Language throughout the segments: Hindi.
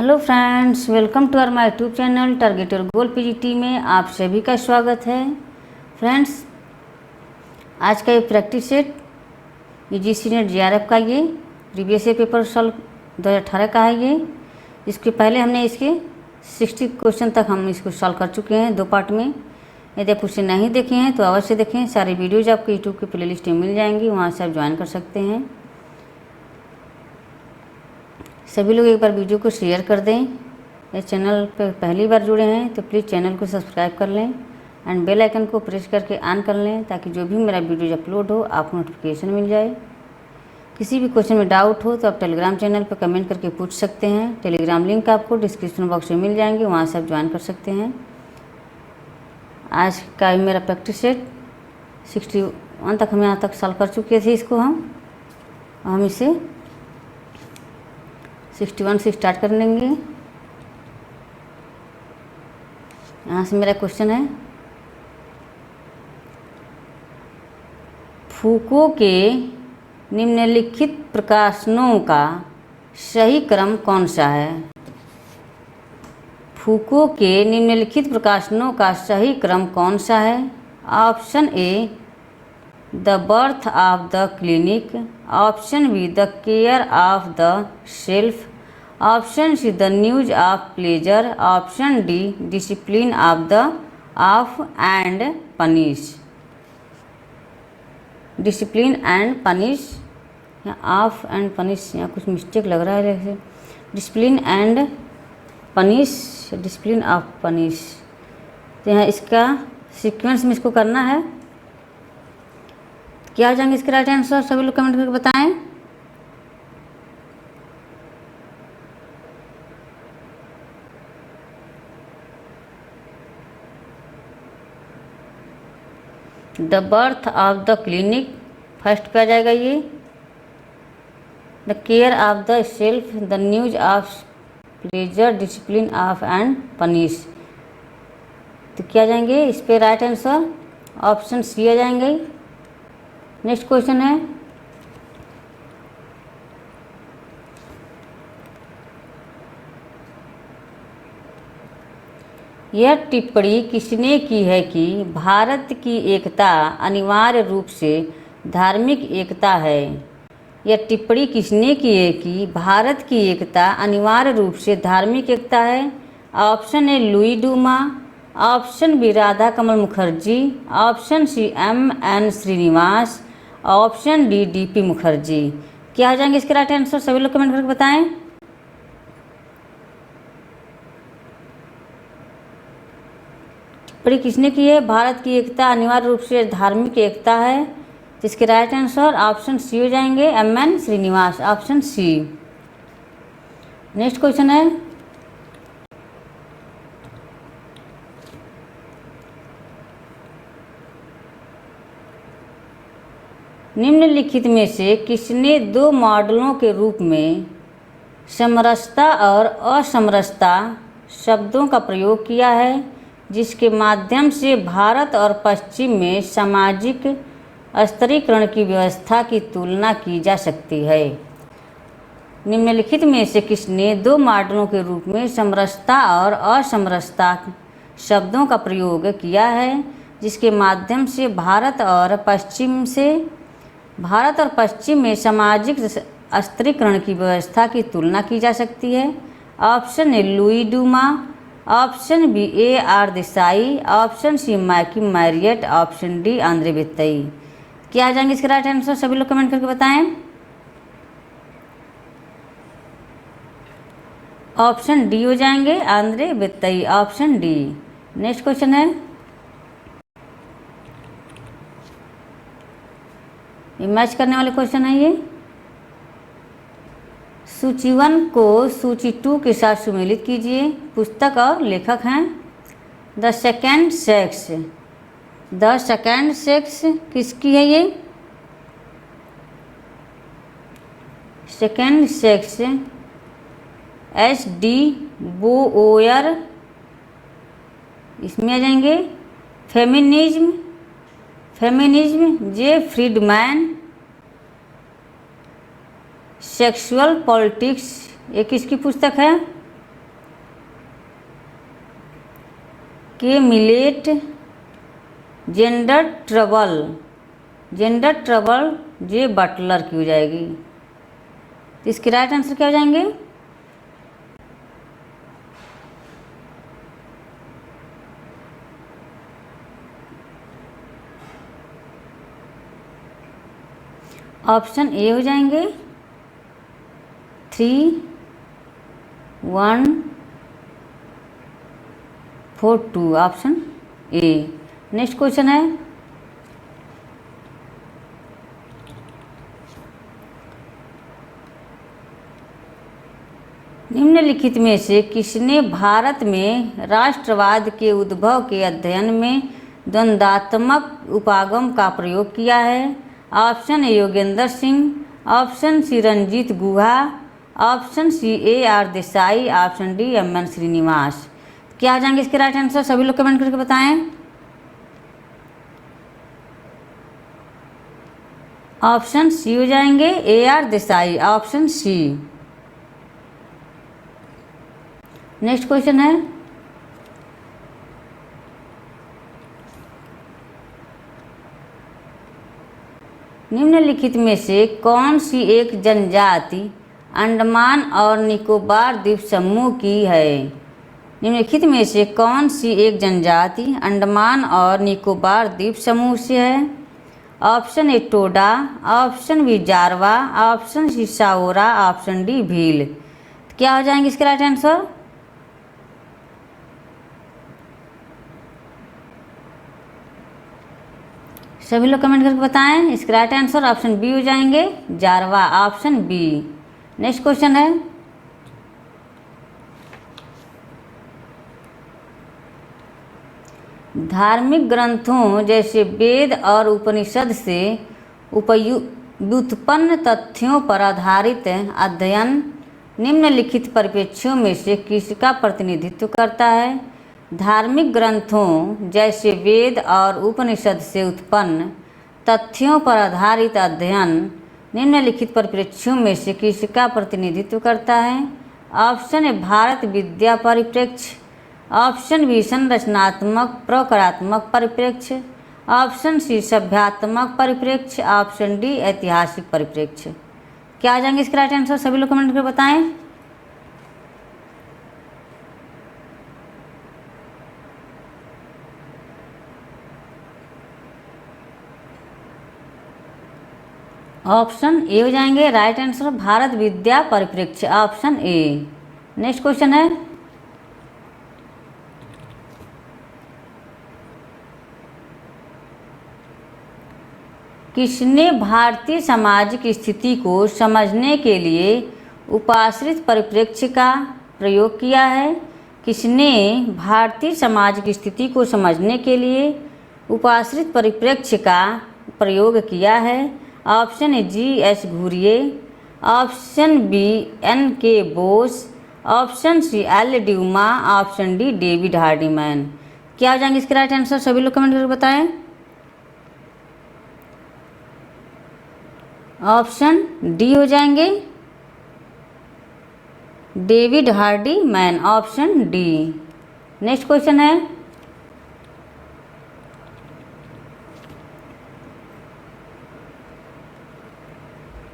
Hello friends, welcome to our my YouTube channel target your goal PGT में आप सभी का स्वागत है। फ्रेंड्स, आज का ये practice set UGC net JRF का ये प्रीवियस ईयर पेपर सॉल्व 2018 का है। ये इसके पहले हमने इसके 60 क्वेश्चन तक हम इसको सॉल्व कर चुके हैं 2 पार्ट में। यदि आप उसे नहीं देखे हैं तो अवश्य देखें। सारी वीडियोज आपको यूट्यूब की प्लेलिस्ट में मिल जाएंगी, वहाँ से आप ज्वाइन कर सकते हैं। सभी लोग एक बार वीडियो को शेयर कर दें। इस चैनल पर पहली बार जुड़े हैं तो प्लीज़ चैनल को सब्सक्राइब कर लें एंड बेल आइकन को प्रेस करके ऑन कर लें, ताकि जो भी मेरा वीडियो अपलोड हो आपको नोटिफिकेशन मिल जाए। किसी भी क्वेश्चन में डाउट हो तो आप टेलीग्राम चैनल पर कमेंट करके पूछ सकते हैं। टेलीग्राम लिंक आपको डिस्क्रिप्शन बॉक्स में मिल जाएंगे, वहाँ से आप ज्वाइन कर सकते हैं। आज का मेरा प्रैक्टिस सेट 61 तक हम यहाँ तक सॉल्व कर चुके थे। इसको हम इसे 61 से स्टार्ट कर लेंगे। यहाँ से मेरा क्वेश्चन है, फूको के निम्नलिखित प्रकाशनों का सही क्रम कौन सा है? फूको के निम्नलिखित प्रकाशनों का सही क्रम कौन सा है? Option A the birth of the clinic, option be the care of the self, option see the news of pleasure, option D discipline of and punish. Discipline and punish या ऑफ एंड पनिश, यहाँ कुछ मिस्टेक लग रहा है जैसे discipline and punish, discipline of punish. तो यहाँ इसका सीक्वेंस में इसको करना है। क्या हो जाएंगे इसके राइट आंसर? सभी लोग कमेंट करके बताएं। The birth of the clinic first पे आ जाएगा ये। The care of the self, the news of pleasure, discipline of and punish. तो क्या जाएंगे इस पे राइट आंसर? ऑप्शन सी आ जाएंगे। नेक्स्ट क्वेश्चन है, यह टिप्पणी किसने की है कि भारत की एकता अनिवार्य रूप से धार्मिक एकता है? यह टिप्पणी किसने की है कि भारत की एकता अनिवार्य रूप से धार्मिक एकता है? Option A Louis Dumont, option B Radha Kamal Mukherjee, option C M.N. Srinivas, option D D.P. Mukherjee. क्या हो जाएंगे इसके राइट आंसर? सभी लोग कमेंट करके बताएं। टिप्पणी किसने की है? भारत की एकता अनिवार्य रूप से धार्मिक एकता है। जिसके राइट आंसर ऑप्शन सी हो जाएंगे, M.N. Srinivas, option C. Next question है, निम्नलिखित में से किसने 2 मॉडलों के रूप में समरसता और असमरसता शब्दों का प्रयोग किया है, जिसके माध्यम से भारत और पश्चिम में सामाजिक स्तरीकरण की व्यवस्था की तुलना की जा सकती है? निम्नलिखित में से किसने 2 मॉडलों के रूप में समरसता और असमरसता शब्दों का प्रयोग किया है, जिसके माध्यम से भारत और पश्चिम में सामाजिक स्तरीकरण की व्यवस्था की तुलना की जा सकती है? Option A Louis Dumont, option B A.R. Desai, option C McKim Marriott, option D Andre Beteille. क्या आ जाएंगे इसके राइट आंसर? सभी लोग कमेंट करके बताएं। ऑप्शन डी हो जाएंगे, Andre Beteille, option D. Next question है, ये मैच करने वाले क्वेश्चन है। ये सूची 1 को सूची 2 के साथ सुमेलित कीजिए। पुस्तक और लेखक हैं the second sex. The second sex किसकी है? ये सेकेंड सेक्स S.D. बोयर, इसमें आ जाएंगे। Feminism J. Friedman, sexual politics ये किसकी पुस्तक है? K Millett gender trouble J Butler की हो जाएगी। तो इसके राइट आंसर क्या हो जाएंगे? ऑप्शन ए हो जाएंगे 3, 1, 4, 2 ऑप्शन ए। नेक्स्ट क्वेश्चन है निम्नलिखित में से किसने भारत में राष्ट्रवाद के उद्भव के अध्ययन में द्वंद्वात्मक उपागम का प्रयोग किया है? Option A Yogendra Singh, option C Ranjit Guha, option C AR Desai, option D MN Srinivas. क्या आ जाएंगे इसके राइट आंसर? सभी लोग कमेंट करके बताएं। ऑप्शन सी हो जाएंगे AR Desai, option C. Next question है निम्नलिखित में से कौन सी एक जनजाति अंडमान और निकोबार द्वीप समूह की है? निम्नलिखित में से कौन सी एक जनजाति अंडमान और निकोबार द्वीप समूह से है? Option A Toda, option B Jarawa, option C Saora, option D Bhil. क्या हो जाएंगे इसके राइट आंसर? सभी लोग कमेंट करके बताएं। इसका राइट आंसर ऑप्शन बी हो जाएंगे Jarawa, option B. Next question है धार्मिक ग्रंथों जैसे वेद और उपनिषद से व्युत्पन्न तथ्यों पर आधारित अध्ययन निम्नलिखित परिप्रेक्ष्यों में से किसका प्रतिनिधित्व करता है? धार्मिक ग्रंथों जैसे वेद और उपनिषद से उत्पन्न तथ्यों पर आधारित अध्ययन निम्नलिखित परिप्रेक्ष्यों में से किसका प्रतिनिधित्व करता है? ऑप्शन ए भारत विद्या परिप्रेक्ष्य, ऑप्शन बी संरचनात्मक प्रकारात्मक परिप्रेक्ष्य, ऑप्शन सी सभ्यात्मक परिप्रेक्ष्य, ऑप्शन डी ऐतिहासिक परिप्रेक्ष्य। क्या आ जाएंगे इसका राइट आंसर? सभी लोग कमेंट करके बताएं। ऑप्शन ए हो जाएंगे राइट आंसर भारत विद्या परिप्रेक्ष्य, ऑप्शन ए। नेक्स्ट क्वेश्चन है किसने भारतीय समाज की स्थिति को समझने के लिए उपाश्रित परिप्रेक्ष्य का प्रयोग किया है? किसने भारतीय समाज की स्थिति को समझने के लिए उपाश्रित परिप्रेक्ष्य का प्रयोग किया है? Option A GS Ghurye, option B NK Bose, option C L Dumont, option D David Hardiman. क्या हो जाएंगे इसके राइट आंसर? सभी लोग कमेंट करके बताएं। ऑप्शन डी हो जाएंगे David Hardiman, option D. Next question है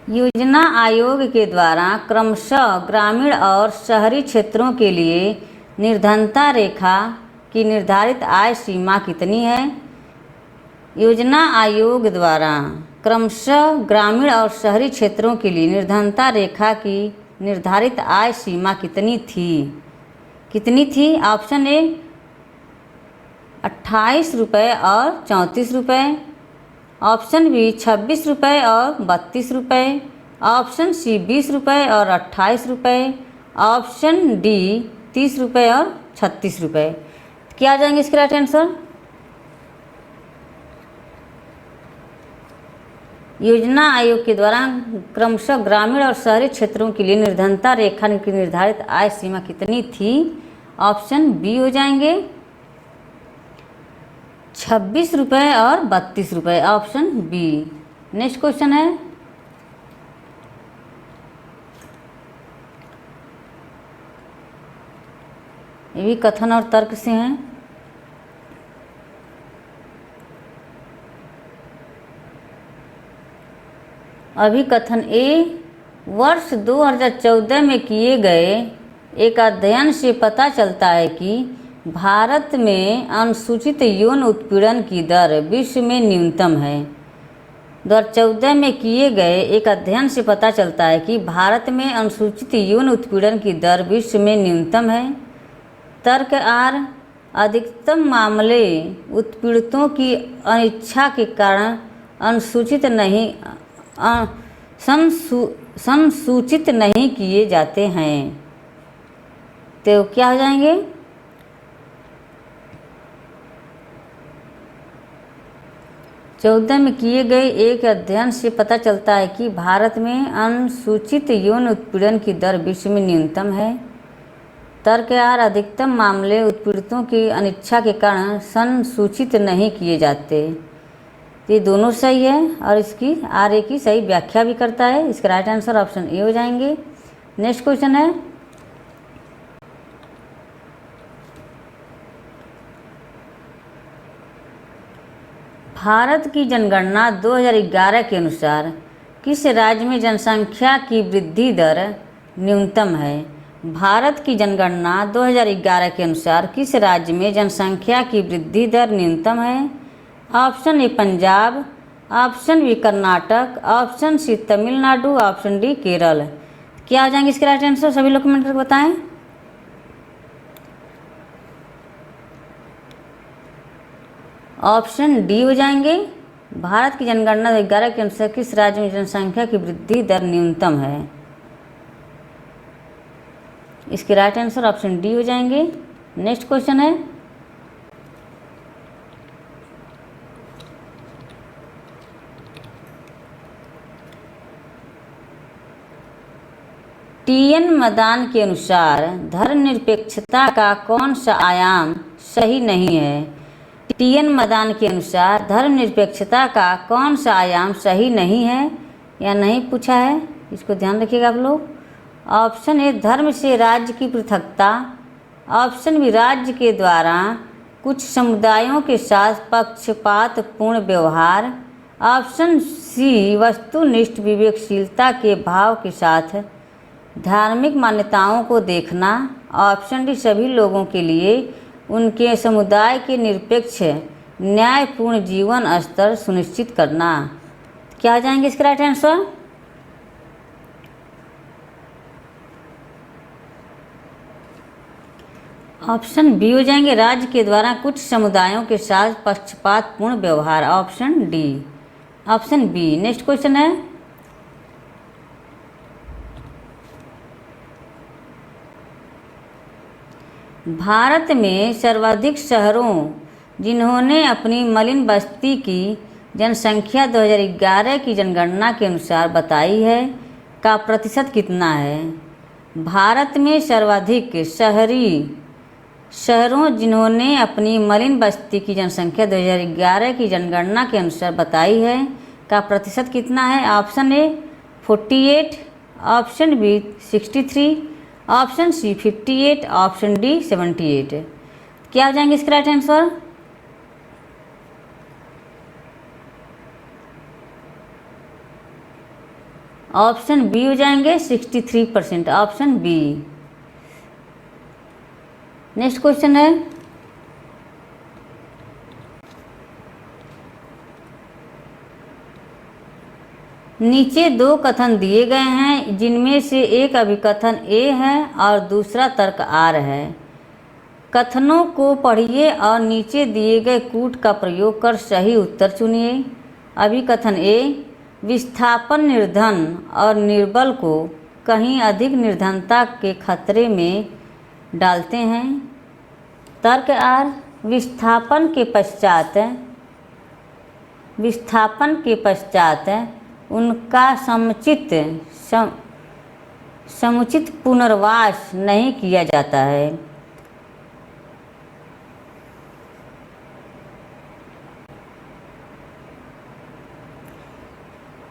योजना आयोग के द्वारा क्रमशः ग्रामीण और शहरी क्षेत्रों के लिए निर्धनता रेखा की निर्धारित आय सीमा कितनी है? योजना आयोग द्वारा क्रमशः ग्रामीण और शहरी क्षेत्रों के लिए निर्धनता रेखा की निर्धारित आय सीमा कितनी थी? ऑप्शन ए 28 रुपये और 34 रुपये, ऑप्शन बी 26 रुपये और 32 रुपये, ऑप्शन सी 20 रुपये और 28 रुपये, ऑप्शन डी 30 रुपये और 36 रुपये। क्या आ जाएंगे इसके राइट आंसर? योजना आयोग के द्वारा क्रमशः ग्रामीण और शहरी क्षेत्रों के लिए निर्धनता रेखा की निर्धारित आय सीमा कितनी थी? ऑप्शन बी हो जाएंगे 26 रुपये और 32 रुपये, ऑप्शन बी। नेक्स्ट क्वेश्चन है ये भी कथन और तर्क से हैं। अभिकथन ए, वर्ष 2014 में किए गए एक अध्ययन से पता चलता है कि भारत में अनुसूचित यौन उत्पीड़न की दर विश्व में न्यूनतम है। 2014 में किए गए एक अध्ययन से पता चलता है कि भारत में अनुसूचित यौन उत्पीड़न की दर विश्व में न्यूनतम है। तर्क आर, अधिकतम मामले उत्पीड़ितों की अनिच्छा के कारण संसूचित नहीं किए जाते हैं। तो क्या हो जाएंगे? चौदह में किए गए एक अध्ययन से पता चलता है कि भारत में अनुसूचित यौन उत्पीड़न की दर विश्व में न्यूनतम है। तर्क आर, अधिकतम मामले उत्पीड़ितों की अनिच्छा के कारण संसूचित नहीं किए जाते। ये दोनों सही है और इसकी आर ए की सही व्याख्या भी करता है। इसका राइट आंसर ऑप्शन ए हो जाएंगे। नेक्स्ट क्वेश्चन है, भारत की जनगणना 2011 के अनुसार किस राज्य में जनसंख्या की वृद्धि दर न्यूनतम है? भारत की जनगणना 2011 के अनुसार किस राज्य में जनसंख्या की वृद्धि दर न्यूनतम है? Option A Punjab, option B Karnataka, option C Tamil Nadu, option D Kerala. क्या हो जाएंगे इसके राइट आंसर? सभी लोग कमेंट करके बताएं। ऑप्शन डी हो जाएंगे। भारत की जनगणना 2011 के अनुसार किस राज्य में जनसंख्या की वृद्धि दर न्यूनतम है? इसके राइट आंसर ऑप्शन डी हो जाएंगे। नेक्स्ट क्वेश्चन है, टी.एन. मदान के अनुसार धर्मनिरपेक्षता का कौन सा आयाम सही नहीं है? टी.एन. मदान के अनुसार धर्मनिरपेक्षता का कौन सा आयाम सही नहीं है या नहीं पूछा है, इसको ध्यान रखिएगा आप लोग। ऑप्शन ए धर्म से राज्य की पृथकता, ऑप्शन बी राज्य के द्वारा कुछ समुदायों के साथ पक्षपातपूर्ण व्यवहार, ऑप्शन सी वस्तुनिष्ठ विवेकशीलता के भाव के साथ धार्मिक मान्यताओं को देखना, ऑप्शन डी सभी लोगों के लिए उनके समुदाय के निरपेक्ष न्यायपूर्ण जीवन स्तर सुनिश्चित करना। क्या आ जाएंगे इसका राइट आंसर? ऑप्शन बी हो जाएंगे, राज्य के द्वारा कुछ समुदायों के साथ पक्षपातपूर्ण व्यवहार, option D, option B. Next question है, भारत में सर्वाधिक शहरों जिन्होंने अपनी मलिन बस्ती की जनसंख्या 2011 की जनगणना के अनुसार बताई है का प्रतिशत कितना है? भारत में सर्वाधिक शहरों जिन्होंने अपनी मलिन बस्ती की जनसंख्या 2011 की जनगणना के अनुसार बताई है का प्रतिशत कितना है? Option A 48, option B 63, option C 58, option D 78। क्या हो जाएंगे इसका राइट आंसर? ऑप्शन बी हो जाएंगे 63%, ऑप्शन बी। नेक्स्ट क्वेश्चन है, नीचे दो कथन दिए गए हैं जिनमें से एक अभिकथन ए है और दूसरा तर्क आर है। कथनों को पढ़िए और नीचे दिए गए कूट का प्रयोग कर सही उत्तर चुनिए। अभिकथन ए, विस्थापन निर्धन और निर्बल को कहीं अधिक निर्धनता के खतरे में डालते हैं। तर्क आर, विस्थापन के पश्चात उनका समुचित पुनर्वास नहीं किया जाता है।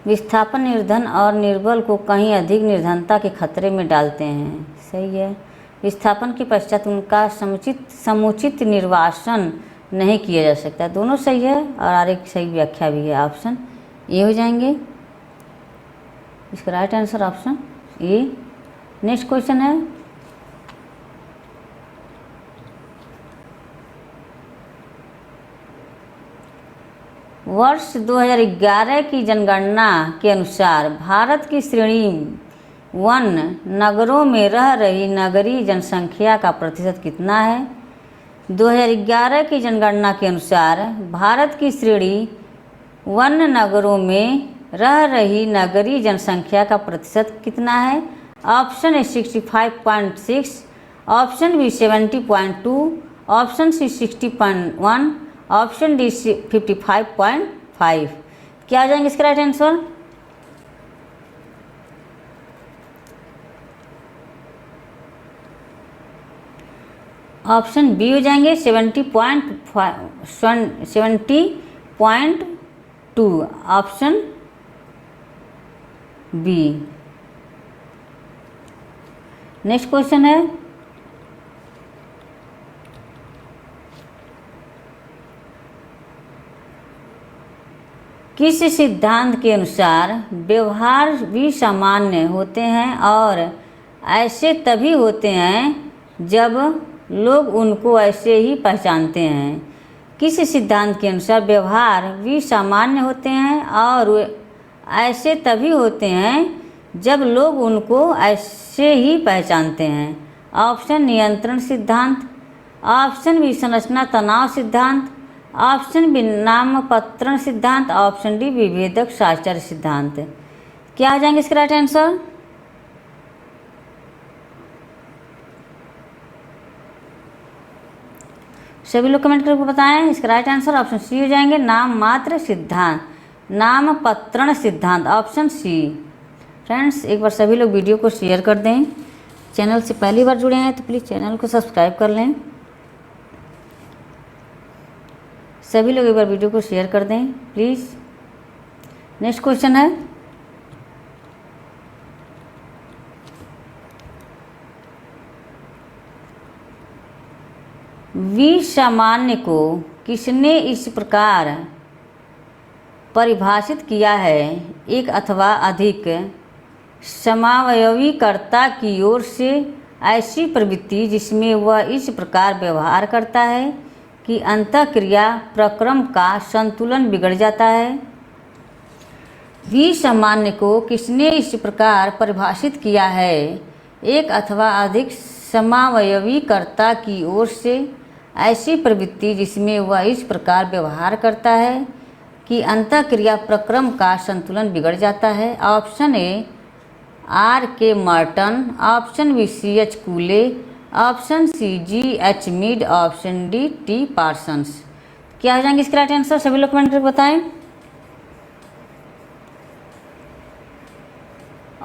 विस्थापन निर्धन और निर्बल को कहीं अधिक निर्धनता के खतरे में डालते हैं। सही है। विस्थापन के पश्चात उनका समुचित निर्वासन नहीं किया जा सकता। दोनों सही है और एक सही व्याख्या भी है। ऑप्शन ए हो जाएंगे। इसका right answer option A. Next question है, वर्ष 2011 की जनगणना के अनुसार भारत की श्रेणी 1 नगरों में रह रही नगरीय जनसंख्या का प्रतिशत कितना है? 2011 की जनगणना के अनुसार भारत की श्रेणी 1 नगरों में रह रही नगरीय जनसंख्या का प्रतिशत कितना है? Option A 65.6, option B 70.2, option C 60.1, option D 55.5। क्या आ जाएंगे इसका राइट आंसर? ऑप्शन बी हो जाएंगे 70.2, ऑप्शन बी। नेक्स्ट क्वेश्चन है, किस सिद्धांत के अनुसार व्यवहार भी सामान्य होते हैं और ऐसे तभी होते हैं जब लोग उनको ऐसे ही पहचानते हैं? किस सिद्धांत के अनुसार व्यवहार भी सामान्य होते हैं और ऐसे तभी होते हैं जब लोग उनको ऐसे ही पहचानते हैं? ऑप्शन नियंत्रण सिद्धांत, ऑप्शन बी संरचना तनाव सिद्धांत, ऑप्शन बी नामपत्रण सिद्धांत, ऑप्शन डी विभेदक साहचर्य सिद्धांत। क्या आ जाएंगे इसका राइट आंसर? सभी लोग कमेंट करके बताएं। इसका राइट आंसर ऑप्शन सी हो जाएंगे, नाम मात्र सिद्धांत, नामपत्रण सिद्धांत, ऑप्शन सी। फ्रेंड्स, एक बार सभी लोग वीडियो को शेयर कर दें। चैनल से पहली बार जुड़े हैं तो प्लीज़ चैनल को सब्सक्राइब कर लें। सभी लोग एक बार वीडियो को शेयर कर दें प्लीज़। नेक्स्ट क्वेश्चन है, विसामान्य को किसने इस प्रकार परिभाषित किया है? एक अथवा अधिक समावयवीकर्ता की ओर से ऐसी प्रवृत्ति जिसमें वह इस प्रकार व्यवहार करता है कि अंतःक्रिया प्रक्रम का संतुलन बिगड़ जाता है। विसामान्य को किसने इस प्रकार परिभाषित किया है? एक अथवा अधिक समावयवीकर्ता की ओर से ऐसी प्रवृत्ति जिसमें वह इस प्रकार व्यवहार करता है कि अंतःक्रिया प्रक्रम का संतुलन बिगड़ जाता है। Option A R.K. Merton, option B C.H. Cooley, option C G.H. Mead, option D T. Parsons. क्या हो जाएंगे इसका राइट आंसर? सभी लोग कमेंट करके बताएं।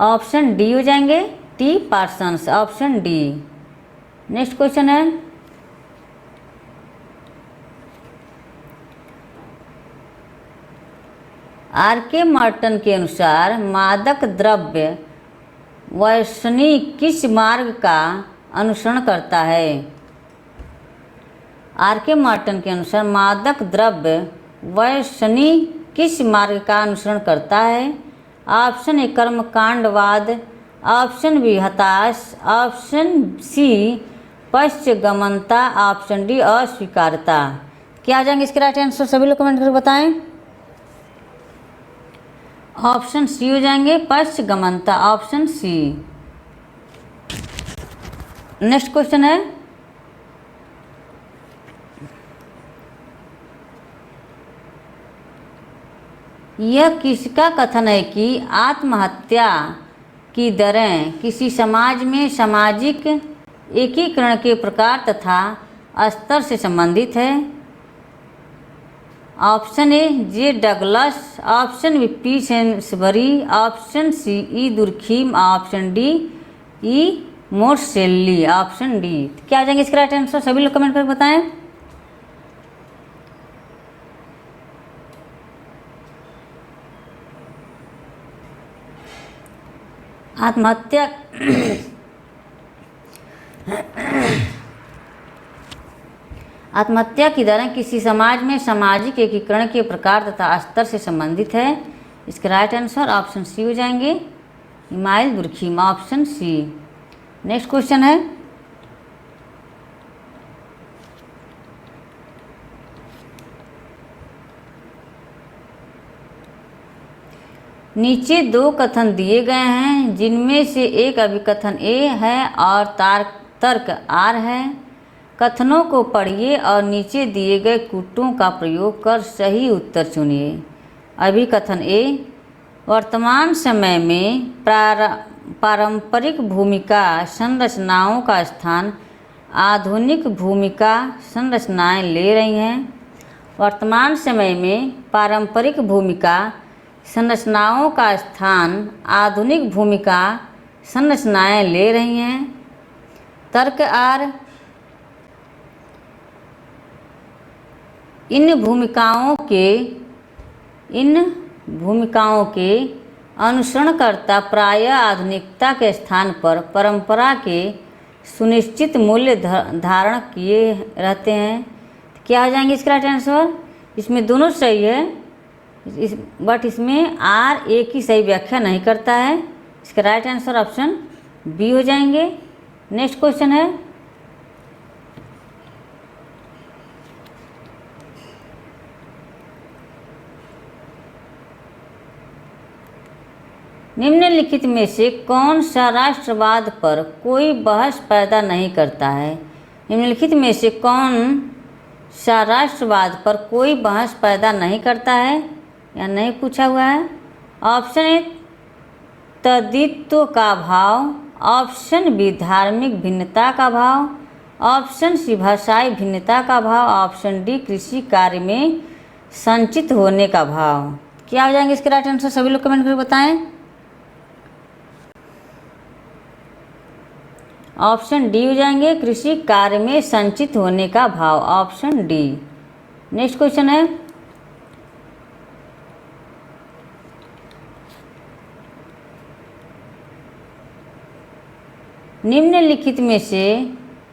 ऑप्शन डी हो जाएंगे T. Parsons, option D. Next question है, R.K. मार्टन के अनुसार मादक द्रव्य वैष्णवी किस मार्ग का अनुसरण करता है? R.K. मार्टन के अनुसार मादक द्रव्य वैष्णवी किस मार्ग का अनुसरण करता है? ऑप्शन ए कर्मकांडवाद, ऑप्शन बी हताश, ऑप्शन सी पश्चगमनता, ऑप्शन डी अस्वीकारता। क्या आ जाएंगे इसके राइट आंसर? सभी लोग कमेंट करके बताएं। ऑप्शन सी हो जाएंगे पश्चगमनता, ऑप्शन सी। नेक्स्ट क्वेश्चन है, यह किसका कथन है कि आत्महत्या की दरें किसी समाज में सामाजिक एकीकरण के प्रकार तथा स्तर से संबंधित है? Option A J Douglas, option B P Sainsbury, option C E Durkheim, option D E Morselli, option D. क्या आ जाएंगे इसका राइट आंसर? सभी लोग कमेंट करके बताएं। आत्महत्या आत्महत्या की दरें किसी समाज में सामाजिक एकीकरण के प्रकार तथा स्तर से संबंधित है। इसका राइट आंसर ऑप्शन सी हो जाएंगे Emile Durkheim, option C. Next question है, नीचे दो कथन दिए गए हैं जिनमें से एक अभिकथन ए है और तर्क आर है। कथनों को पढ़िए और नीचे दिए गए कूटों का प्रयोग कर सही उत्तर चुनिए। अभिकथन ए, वर्तमान समय में पारंपरिक भूमिका संरचनाओं का स्थान आधुनिक भूमिका संरचनाएं ले रही हैं। वर्तमान समय में पारंपरिक भूमिका संरचनाओं का स्थान आधुनिक भूमिका संरचनाएं ले रही हैं। तर्क आर, इन भूमिकाओं के अनुसरणकर्ता प्रायः आधुनिकता के स्थान पर परंपरा के सुनिश्चित मूल्य धारण किए रहते हैं। क्या हो जाएंगे इसका राइट आंसर? इसमें दोनों सही है, बट इसमें आर ए की सही व्याख्या नहीं करता है। इसका राइट आंसर ऑप्शन बी हो जाएंगे। नेक्स्ट क्वेश्चन है, निम्नलिखित में से कौन सा राष्ट्रवाद पर कोई बहस पैदा नहीं करता है? निम्नलिखित में से कौन सा राष्ट्रवाद पर कोई बहस पैदा नहीं करता है या नहीं पूछा हुआ है? ऑप्शन ए, तद्वित्व का भाव, ऑप्शन बी, धार्मिक भिन्नता का भाव, ऑप्शन सी, भाषाई भिन्नता का भाव, ऑप्शन डी, कृषि कार्य में संचित होने का भाव। क्या हो जाएंगे इसके राइट आंसर? सभी लोग कमेंट करके बताएं। ऑप्शन डी हो जाएंगे, कृषि कार्य में संचित होने का भाव, ऑप्शन डी। नेक्स्ट क्वेश्चन है, निम्नलिखित में से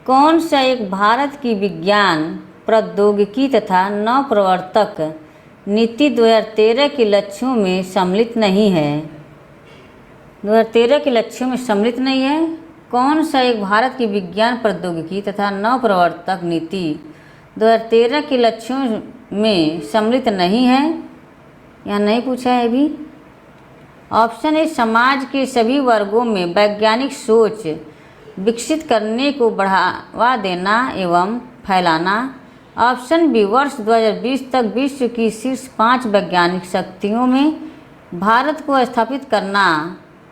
कौन सा एक भारत की विज्ञान प्रौद्योगिकी तथा नवप्रवर्तक नीति 2013 के लक्ष्यों में सम्मिलित नहीं है? 2013 के लक्ष्यों में सम्मिलित नहीं है। कौन सा एक भारत की विज्ञान प्रौद्योगिकी तथा नवप्रवर्तक नीति 2013 के लक्ष्यों में सम्मिलित नहीं है या नहीं पूछा है अभी? ऑप्शन ए, समाज के सभी वर्गों में वैज्ञानिक सोच विकसित करने को बढ़ावा देना एवं फैलाना, ऑप्शन बी, वर्ष 2020 तक विश्व की शीर्ष 5 वैज्ञानिक शक्तियों में भारत को स्थापित करना,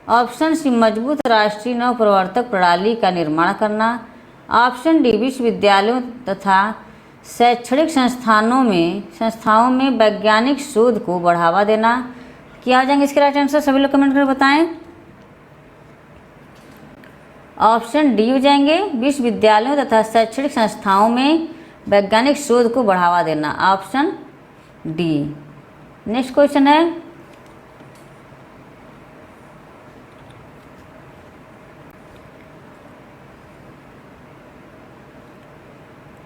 ऑप्शन सी, मजबूत राष्ट्रीय नवप्रवर्तक प्रणाली का निर्माण करना, ऑप्शन डी, विश्वविद्यालयों तथा शैक्षणिक संस्थाओं में वैज्ञानिक शोध को बढ़ावा देना। क्या हो जाएंगे इसके राइट आंसर? सभी लोग कमेंट करके बताएं। ऑप्शन डी हो जाएंगे, विश्वविद्यालयों तथा शैक्षणिक संस्थाओं में वैज्ञानिक शोध को बढ़ावा देना, ऑप्शन डी। नेक्स्ट क्वेश्चन है,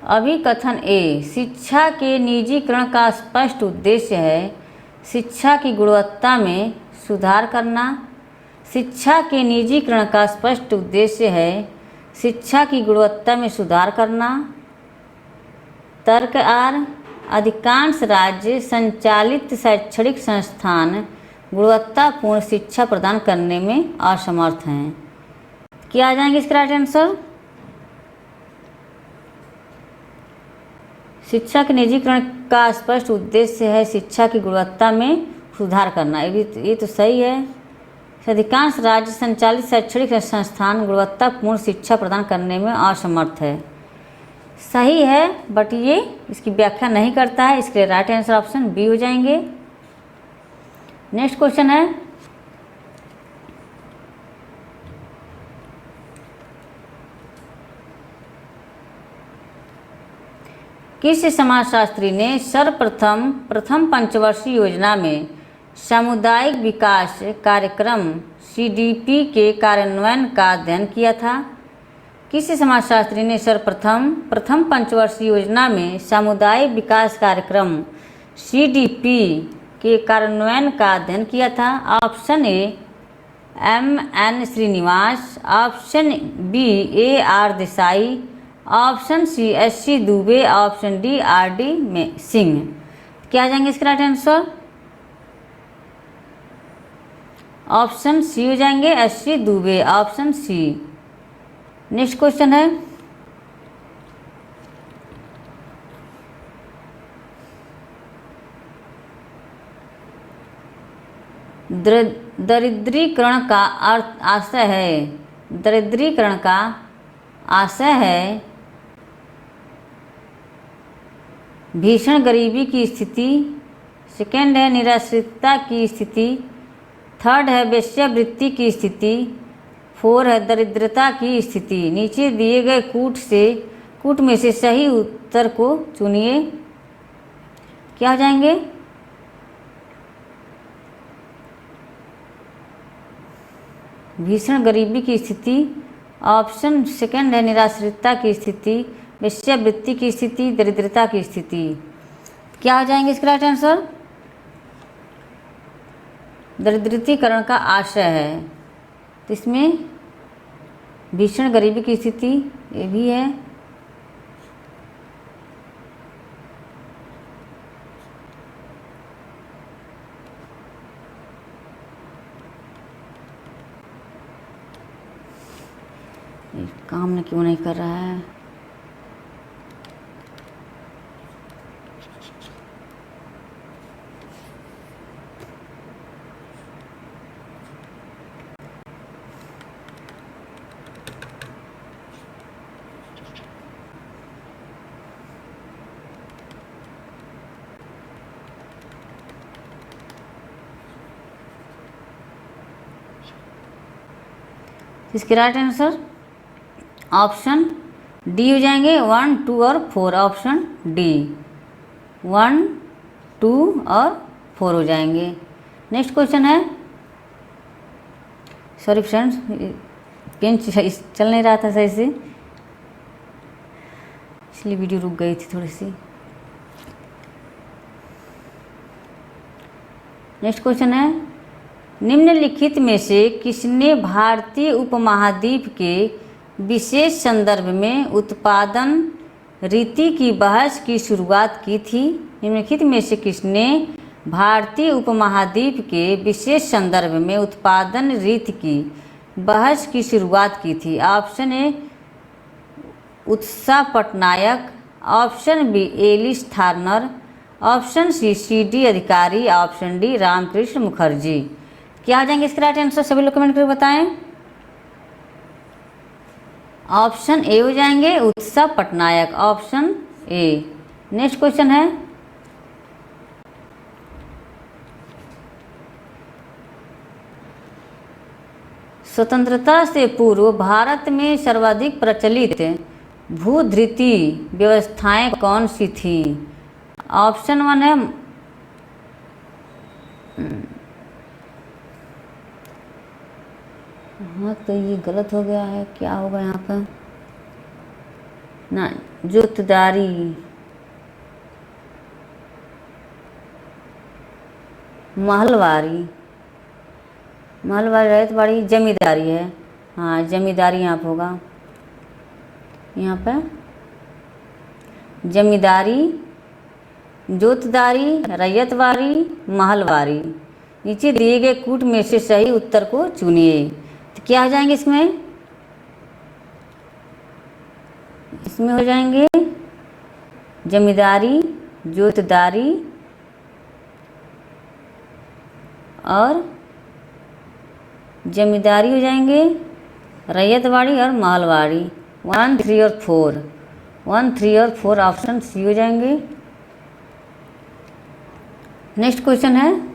अभिकथन ए, शिक्षा के निजीकरण का स्पष्ट उद्देश्य है शिक्षा की गुणवत्ता में सुधार करना। शिक्षा के निजीकरण का स्पष्ट उद्देश्य है शिक्षा की गुणवत्ता में सुधार करना। तर्क आर, अधिकांश राज्य संचालित शैक्षणिक संस्थान गुणवत्तापूर्ण शिक्षा प्रदान करने में असमर्थ हैं। क्या आ जाएंगे इसका राइट आंसर? शिक्षा के निजीकरण का स्पष्ट उद्देश्य है शिक्षा की गुणवत्ता में सुधार करना। ये तो सही है। अधिकांश राज्य संचालित शैक्षणिक संस्थान गुणवत्तापूर्ण शिक्षा प्रदान करने में असमर्थ है, सही है, बट ये इसकी व्याख्या नहीं करता है। इसके लिए राइट आंसर ऑप्शन बी हो जाएंगे। नेक्स्ट क्वेश्चन है, किस समाजशास्त्री ने प्रथम पंचवर्षीय योजना में सामुदायिक विकास कार्यक्रम CDP के कार्यान्वयन का अध्ययन किया था? किस समाजशास्त्री ने प्रथम पंचवर्षीय योजना में सामुदायिक विकास कार्यक्रम CDP के कार्यान्वयन का अध्ययन किया था? Option A, M.N. Srinivas, option B A.R. Desai, option C S.C. Dube, option D R.D. Singh. क्या आ जाएंगे इसका राइट आंसर? ऑप्शन सी हो जाएंगे S.C. Dube, option C. Next question है, दरिद्रीकरण का आशय है, दरिद्रीकरण का आशय है भीषण गरीबी की स्थिति, सेकेंड है निराश्रितता की स्थिति, थर्ड है वेश्यावृत्ति की स्थिति, फोर है दरिद्रता की स्थिति। नीचे दिए गए कूट में से सही उत्तर को चुनिए। क्या हो जाएंगे? भीषण गरीबी की स्थिति, ऑप्शन सेकंड है निराश्रितता की स्थिति, वेश्यावृत्ति की स्थिति, दरिद्रता की स्थिति। क्या हो जाएंगे इसका राइट आंसर? दरिद्रीकरण का आशय है, तो इसमें भीषण गरीबी की स्थिति ये भी है। काम ने क्यों नहीं कर रहा है? इसके राइट आंसर ऑप्शन डी हो जाएंगे, 1, 2 और 4, ऑप्शन डी 1, 2 और 4 हो जाएंगे। नेक्स्ट क्वेश्चन है, सॉरी फ्रेंड्स पेन चल नहीं रहा था सही से, इसलिए वीडियो रुक गई थी थोड़ी सी। नेक्स्ट क्वेश्चन है, निम्नलिखित में से किसने भारतीय उपमहाद्वीप के विशेष संदर्भ में उत्पादन रीति की बहस की शुरुआत की थी? निम्नलिखित में से किसने भारतीय उपमहाद्वीप के विशेष संदर्भ में उत्पादन रीति की बहस की शुरुआत की थी? Option A Utsa Patnaik, option B Alice Thorner, option C C.D. Adhikari, option D Ramakrishna Mukherjee. क्या आ जाएंगे इसका राइट आंसर? सभी लोग कमेंट करके बताएं। ऑप्शन ए हो जाएंगे Utsa Patnaik, option A. Next question है, स्वतंत्रता से पूर्व भारत में सर्वाधिक प्रचलित भूधृति व्यवस्थाएं कौन सी थी? ऑप्शन 1 है हाँ तो ये गलत हो गया है, क्या होगा यहाँ पर ना, जोतदारी, महलवारी, रैयतवाड़ी, जमींदारी है। हाँ जमींदारी यहाँ पर होगा, यहाँ पर जमींदारी, जोतदारी, रैयतवाड़ी, महलवारी। नीचे दिए गए कूट में से सही उत्तर को चुनिए। तो क्या हो जाएंगे इसमें? इसमें हो जाएंगे जमींदारी, जोतदारी और जमींदारी हो जाएंगे, रैयतवाड़ी और महलवाड़ी। 1, 3 और 4, 1, 3 और 4 ऑप्शन सी हो जाएंगे। नेक्स्ट क्वेश्चन है,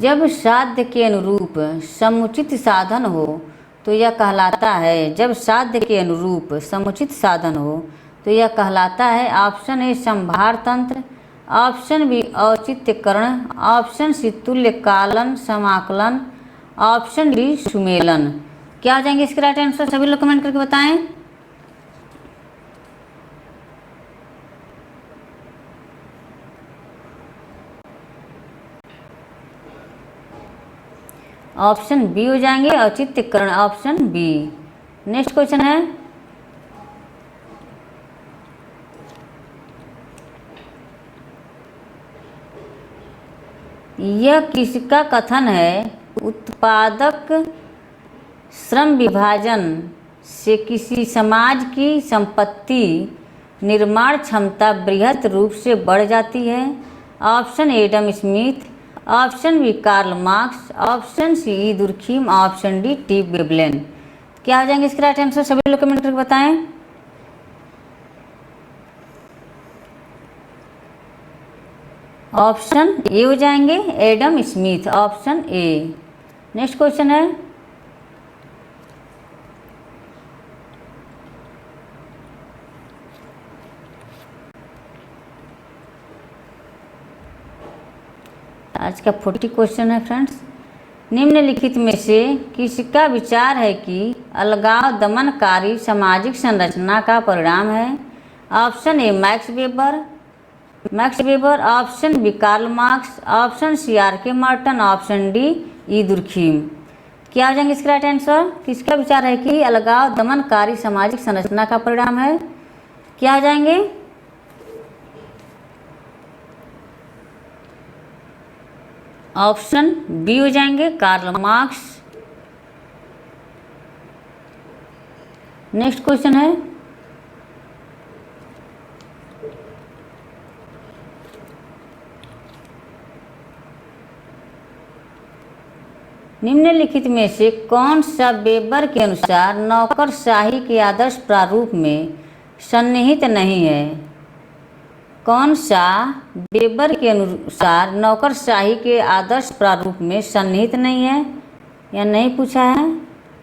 जब साध्य के अनुरूप समुचित साधन हो तो यह कहलाता है, जब साध्य के अनुरूप समुचित साधन हो तो यह कहलाता है। ऑप्शन ए संभार तंत्र, ऑप्शन बी औचित्यकरण, ऑप्शन सी तुल्यकालन समाकलन, ऑप्शन डी सुमेलन। क्या हो जाएंगे इसके राइट आंसर, सभी लोग कमेंट करके बताएं। ऑप्शन बी हो जाएंगे औचित्यकरण, ऑप्शन बी। नेक्स्ट क्वेश्चन है, यह किसका कथन है, उत्पादक श्रम विभाजन से किसी समाज की संपत्ति निर्माण क्षमता बृहत रूप से बढ़ जाती है। Option A Adam Smith, option B Karl Marx, option C Durkheim, option D T Veblen. क्या हो जाएंगे इसके राइट आंसर, सभी लोग कमेंट करके बताएं। ऑप्शन ए हो जाएंगे Adam Smith, option A. Next question है, आज का 40 क्वेश्चन है फ्रेंड्स। निम्नलिखित में से किसका विचार है कि अलगाव दमनकारी सामाजिक संरचना का परिणाम है। Option A Max Weber, option B Karl Marx, option C R K Merton, option D E Durkheim. क्या हो जाएंगे इसका राइट आंसर, किसका विचार है कि अलगाव दमनकारी सामाजिक संरचना का परिणाम है। क्या हो जाएंगे, ऑप्शन बी हो जाएंगे कार्ल मार्क्स। नेक्स्ट क्वेश्चन है, निम्नलिखित में से कौन सा वेबर के अनुसार नौकरशाही के आदर्श प्रारूप में सन्निहित नहीं है। कौन सा वेबर के अनुसार नौकरशाही के आदर्श प्रारूप में सन्निहित नहीं है या नहीं पूछा है।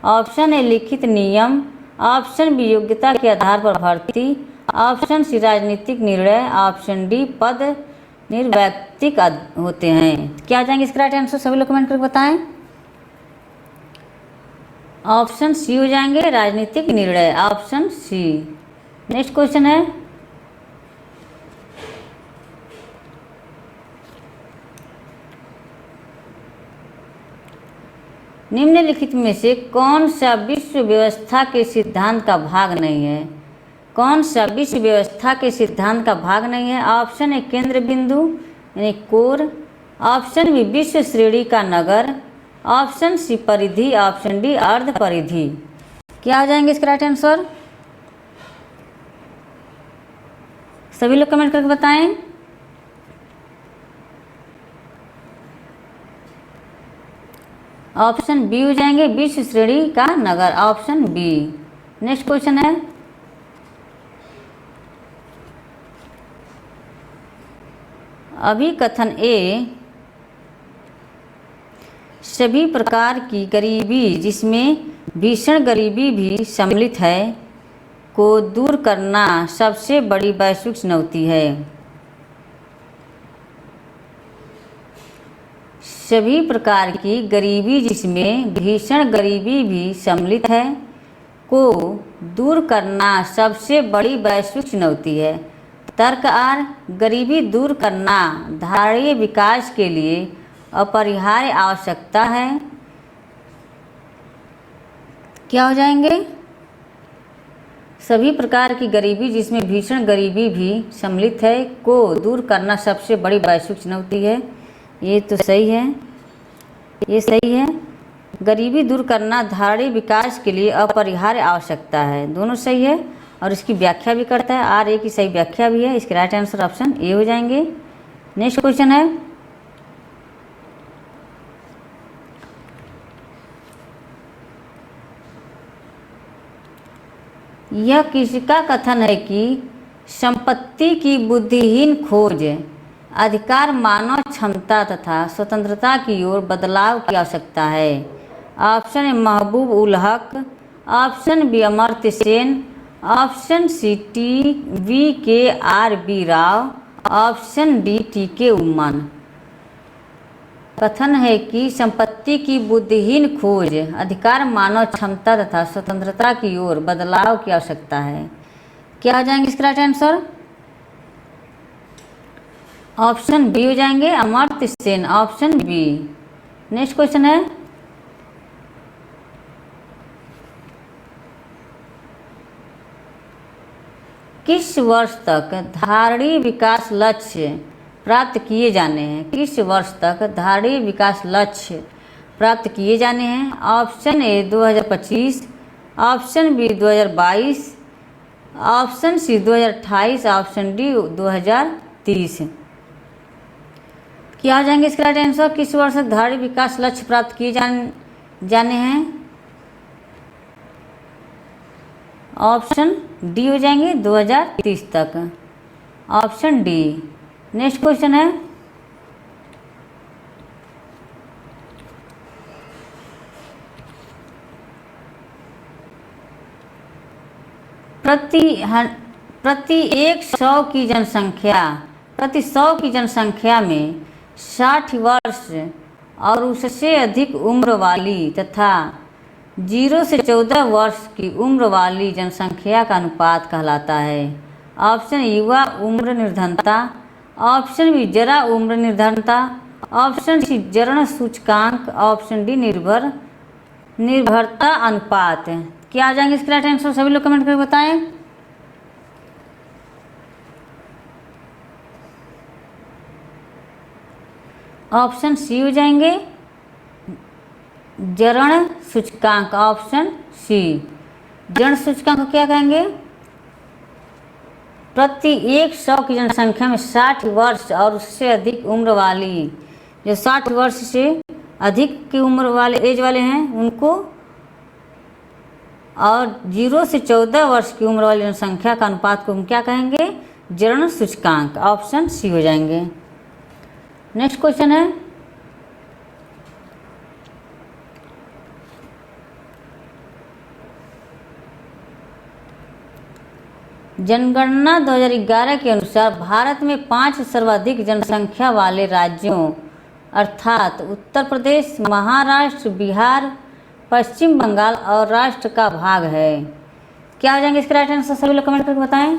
ऑप्शन ए लिखित नियम, ऑप्शन बी योग्यता के आधार पर भर्ती, ऑप्शन सी राजनीतिक निर्णय, ऑप्शन डी पद निर्वैयक्तिक होते हैं। क्या जाएंगे इसका राइट आंसर, सभी लोग कमेंट करके बताएं। ऑप्शन सी हो जाएंगे राजनीतिक निर्णय, ऑप्शन सी। नेक्स्ट क्वेश्चन है, निम्नलिखित में से कौन सा विश्व व्यवस्था के सिद्धांत का भाग नहीं है। कौन सा विश्व व्यवस्था के सिद्धांत का भाग नहीं है। ऑप्शन ए केंद्र बिंदु यानी कोर, ऑप्शन बी विश्व श्रेणी का नगर, ऑप्शन सी परिधि, ऑप्शन डी अर्ध परिधि। क्या आ जाएंगे इसका राइट आंसर, सभी लोग कमेंट करके बताएं। ऑप्शन बी हो जाएंगे विश्व श्रेणी का नगर, ऑप्शन बी। नेक्स्ट क्वेश्चन है, अभिकथन ए सभी प्रकार की गरीबी जिसमें भीषण गरीबी भी सम्मिलित है को दूर करना सबसे बड़ी वैश्विक चुनौती है। सभी प्रकार की गरीबी जिसमें भीषण गरीबी भी सम्मिलित है को दूर करना सबसे बड़ी वैश्विक चुनौती है। तर्क आर, गरीबी दूर करना धारणीय विकास के लिए अपरिहार्य आवश्यकता है। क्या हो जाएंगे, सभी प्रकार की गरीबी जिसमें भीषण गरीबी भी सम्मिलित है को दूर करना सबसे बड़ी वैश्विक चुनौती है। ये तो सही है, ये सही है। गरीबी दूर करना धारणीय विकास के लिए अपरिहार्य आवश्यकता है, दोनों सही है। और इसकी व्याख्या भी करता है, आर ए की सही व्याख्या भी है। इसके राइट आंसर ऑप्शन ए हो जाएंगे। नेक्स्ट क्वेश्चन है, यह किसका कथन है कि संपत्ति की बुद्धिहीन खोज अधिकार मानव क्षमता तथा स्वतंत्रता की ओर बदलाव की आवश्यकता है। ऑप्शन ए Mahbub ul Haq, option B Amartya Sen, option C T V K R B Rao, option D T K Oommen. कथन है कि संपत्ति की बुद्धिहीन खोज अधिकार मानव क्षमता तथा स्वतंत्रता की ओर बदलाव की आवश्यकता है। क्या हो जाएंगे इसका राइट आंसर? ऑप्शन बी हो जाएंगे, Amartya Sen, option B. Next question है, किस वर्ष तक धारणीय विकास लक्ष्य प्राप्त किए जाने हैं? किस वर्ष तक धारणीय विकास लक्ष्य प्राप्त किए जाने हैं? Option A 2025, option B 2022, option C 2028, option D 2030। क्या आ जाएंगे इसका राइट आंसर? किस वर्ष तक धारणीय विकास लक्ष्य प्राप्त किए जाने हैं? ऑप्शन डी हो जाएंगे 2030 तक, ऑप्शन डी। नेक्स्ट क्वेश्चन है, प्रति 100 की जनसंख्या में 60 वर्ष और उससे अधिक उम्र वाली तथा 0 से 14 वर्ष की उम्र वाली जनसंख्या का अनुपात कहलाता है। ऑप्शन युवा उम्र निर्धनता, ऑप्शन बी जरा उम्र निर्धनता, ऑप्शन सी जरण सूचकांक, ऑप्शन डी निर्भरता अनुपात। क्या आ जाएंगे इसके राइट आंसर? सभी लोग कमेंट करके बताएं। ऑप्शन सी हो जाएंगे जरण सूचकांक, ऑप्शन सी। जरण सूचकांक को क्या कहेंगे? प्रति 100 की जनसंख्या में 60 वर्ष और उससे अधिक उम्र वाली, जो 60 वर्ष से अधिक की उम्र वाले एज वाले हैं उनको, और 0 से 14 वर्ष की उम्र वाली जनसंख्या का अनुपात को हम क्या कहेंगे? जरण सूचकांक, ऑप्शन सी हो जाएंगे। नेक्स्ट क्वेश्चन है, जनगणना 2011 के अनुसार भारत में 5 सर्वाधिक जनसंख्या वाले राज्यों अर्थात उत्तर प्रदेश, महाराष्ट्र, बिहार, पश्चिम बंगाल और राष्ट्र का भाग है। क्या हो जाएंगे इसके राइट आंसर? सभी लोग कमेंट करके बताएं।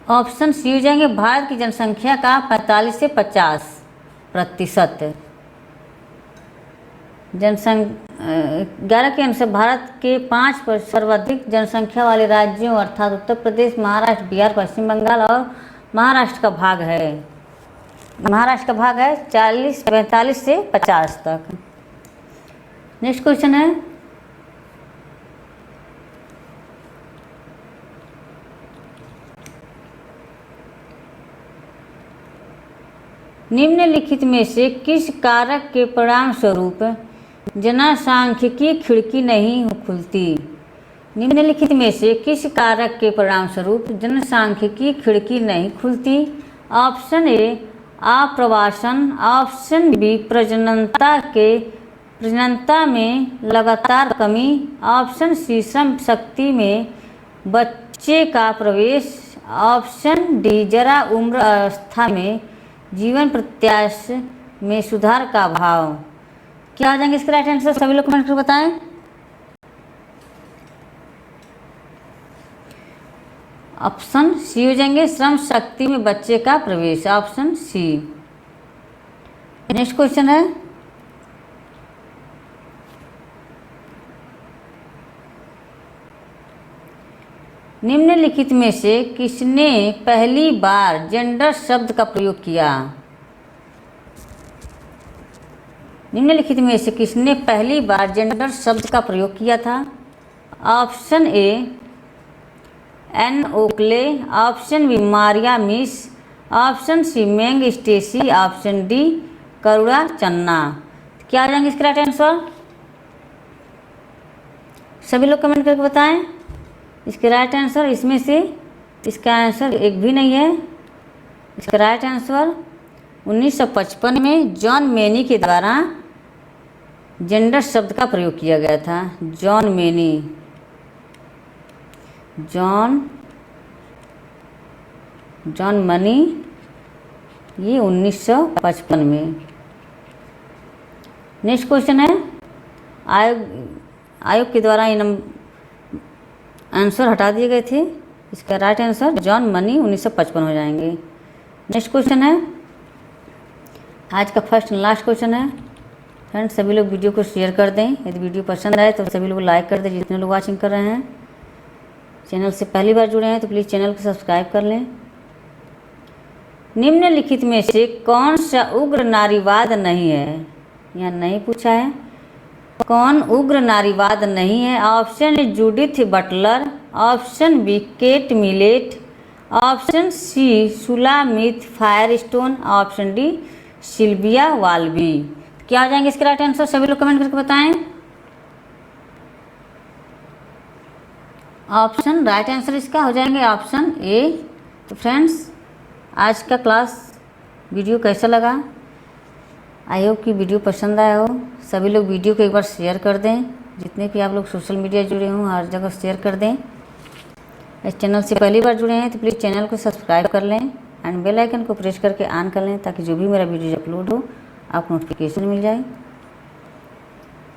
ऑप्शन सी हो जाएंगे भारत की जनसंख्या का 45 से 50%। 11 के अनुसार भारत के 5 सर्वाधिक जनसंख्या वाले राज्यों अर्थात उत्तर प्रदेश, महाराष्ट्र, बिहार, पश्चिम बंगाल और महाराष्ट्र का भाग है। महाराष्ट्र का भाग है 45 से 50 तक। नेक्स्ट क्वेश्चन है, निम्नलिखित में से किस कारक के परिणाम स्वरूप जनसांख्यिकी खिड़की नहीं खुलती? निम्नलिखित में से किस कारक के परिणाम स्वरूप जनसांख्यिकी खिड़की नहीं खुलती? ऑप्शन ए आप्रवासन, ऑप्शन बी प्रजननता में लगातार कमी, ऑप्शन सी श्रम शक्ति में बच्चे का प्रवेश, ऑप्शन डी जरा उम्र अवस्था में जीवन प्रत्याशा में सुधार का अभाव। क्या आ जाएंगे इसका राइट आंसर? सभी लोग कमेंट करके बताएं। ऑप्शन सी हो जाएंगे श्रम शक्ति में बच्चे का प्रवेश, ऑप्शन सी। नेक्स्ट क्वेश्चन है, निम्नलिखित में से किसने पहली बार जेंडर शब्द का प्रयोग किया? निम्नलिखित में से किसने पहली बार जेंडर शब्द का प्रयोग किया था? Option A Ann Oakley, option B Maria Mies, option C मैंग Stacey, option D Karuna Channa. क्या आ जाएंगे इसका राइट आंसर? सभी लोग कमेंट करके बताएं। इसका राइट आंसर इसमें से इसका आंसर एक भी नहीं है। इसका राइट आंसर 1955 में जॉन मेनी के द्वारा जेंडर शब्द का प्रयोग किया गया था। जॉन जॉन मनी ये 1955 में। नेक्स्ट क्वेश्चन है, आयोग के द्वारा ये आंसर हटा दिए गए थे, इसका राइट आंसर जॉन मनी 1955 हो जाएंगे। नेक्स्ट क्वेश्चन है, आज का फर्स्ट एंड लास्ट क्वेश्चन है। फ्रेंड्स सभी लोग वीडियो को शेयर कर दें, यदि वीडियो पसंद आए तो सभी लोग लाइक कर दें जितने लोग वाचिंग कर रहे हैं। चैनल से पहली बार जुड़े हैं तो प्लीज़ चैनल को सब्सक्राइब कर लें। निम्नलिखित में से कौन सा उग्र नारीवाद नहीं है, यहाँ नहीं पूछा है, कौन उग्र नारीवाद नहीं है? Option A Judith Butler, option B Kate Millett, option C Shulamith Firestone, option D Sylvia Walby. क्या हो जाएंगे इसके राइट आंसर, सभी लोग कमेंट करके बताएं। ऑप्शन राइट आंसर इसका हो जाएंगे ऑप्शन ए। तो फ्रेंड्स आज का क्लास वीडियो कैसा लगा? आई होप कि वीडियो पसंद आया हो। सभी लोग वीडियो को एक बार शेयर कर दें, जितने भी आप लोग सोशल मीडिया जुड़े हों हर जगह शेयर कर दें। इस चैनल से पहली बार जुड़े हैं तो प्लीज़ चैनल को सब्सक्राइब कर लें एंड बेल आइकन को प्रेस करके ऑन कर लें, ताकि जो भी मेरा वीडियो अपलोड हो आपको नोटिफिकेशन मिल जाए।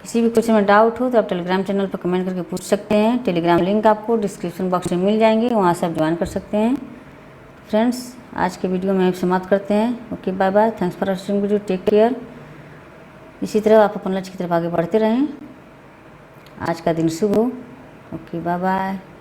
किसी भी क्वेश्चन में डाउट हो तो आप टेलीग्राम चैनल पर कमेंट करके पूछ सकते हैं। टेलीग्राम लिंक आपको डिस्क्रिप्शन बॉक्स में मिल जाएंगे, वहाँ से आप ज्वाइन कर सकते हैं। फ्रेंड्स आज के वीडियो में आप समाप्त करते हैं। Okay bye bye, thanks for watching video, take care. इसी तरह आप अपन लक्ष्य की तरफ आगे बढ़ते रहें। आज का दिन शुभ हो। Okay bye bye.